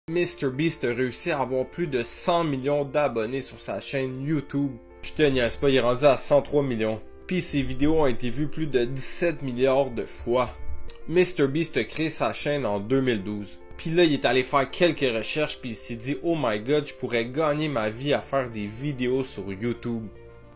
MrBeast a réussi à avoir plus de 100 millions d'abonnés sur sa chaîne YouTube. Je te niaise pas, il est rendu à 103 millions. Puis ses vidéos ont été vues plus de 17 milliards de fois. MrBeast a créé sa chaîne en 2012. Puis là, il est allé faire quelques recherches puis il s'est dit « Oh my god, je pourrais gagner ma vie à faire des vidéos sur YouTube. »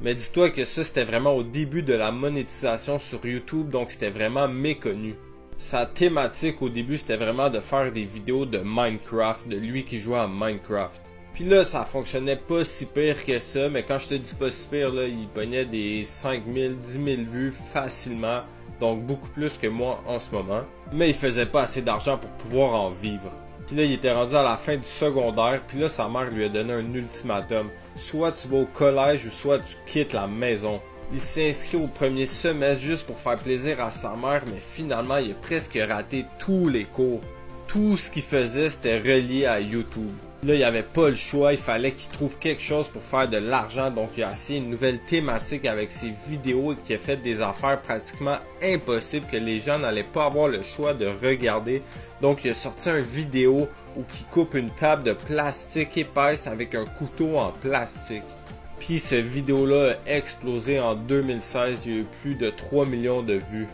Mais dis-toi que ça, c'était vraiment au début de la monétisation sur YouTube, donc c'était vraiment méconnu. Sa thématique au début, c'était vraiment de faire des vidéos de Minecraft, de lui qui jouait à Minecraft. Puis là, ça fonctionnait pas si pire que ça, mais quand je te dis pas si pire, là, il pognait des 5000, 10 000 vues facilement, donc beaucoup plus que moi en ce moment. Mais il faisait pas assez d'argent pour pouvoir en vivre. Puis là, il était rendu à la fin du secondaire, puis là, sa mère lui a donné un ultimatum. Soit tu vas au collège ou soit tu quittes la maison. Il s'est inscrit au premier semestre juste pour faire plaisir à sa mère, mais finalement, il a presque raté tous les cours. Tout ce qu'il faisait, c'était relié à YouTube. Là, il avait pas le choix, il fallait qu'il trouve quelque chose pour faire de l'argent, donc il a essayé une nouvelle thématique avec ses vidéos et qui a fait des affaires pratiquement impossibles que les gens n'allaient pas avoir le choix de regarder. Donc il a sorti une vidéo où il coupe une table de plastique épaisse avec un couteau en plastique. Puis cette vidéo-là a explosé en 2016, il y a eu plus de 3 millions de vues.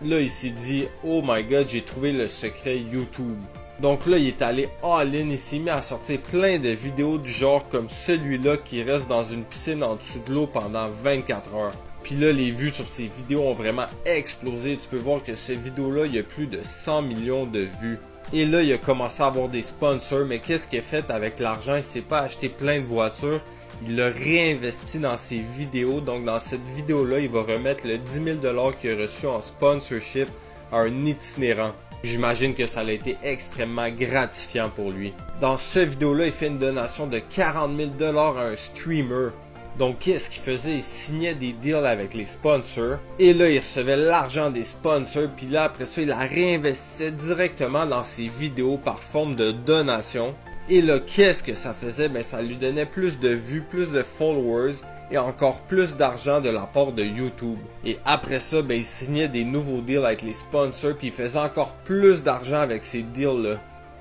Là, il s'est dit « Oh my god, j'ai trouvé le secret YouTube ». Donc là, il est allé all-in, il s'est mis à sortir plein de vidéos du genre comme celui-là qui reste dans une piscine en dessous de l'eau pendant 24 heures. Puis là, les vues sur ces vidéos ont vraiment explosé. Tu peux voir que cette vidéo-là, il y a plus de 100 millions de vues. Et là, il a commencé à avoir des sponsors, mais qu'est-ce qu'il a fait avec l'argent? Il s'est pas acheté plein de voitures. Il l'a réinvesti dans ses vidéos. Donc dans cette vidéo-là, il va remettre le 10 000 qu'il a reçu en sponsorship à un itinérant. J'imagine que ça a été extrêmement gratifiant pour lui. Dans cette vidéo-là, il fait une donation de 40 000 à un streamer. Donc qu'est-ce qu'il faisait? Il signait des deals avec les sponsors. Et là, il recevait l'argent des sponsors. Puis là, après ça, il la réinvestissait directement dans ses vidéos par forme de donation. Et là, qu'est-ce que ça faisait? Ben, ça lui donnait plus de vues, plus de followers et encore plus d'argent de la part de YouTube. Et après ça, ben, il signait des nouveaux deals avec les sponsors puis il faisait encore plus d'argent avec ces deals-là.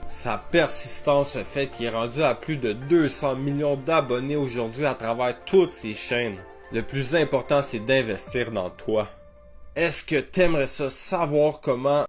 Sa persistance a fait qu'il est rendu à plus de 200 millions d'abonnés aujourd'hui à travers toutes ses chaînes. Le plus important, c'est d'investir dans toi. Est-ce que t'aimerais ça savoir comment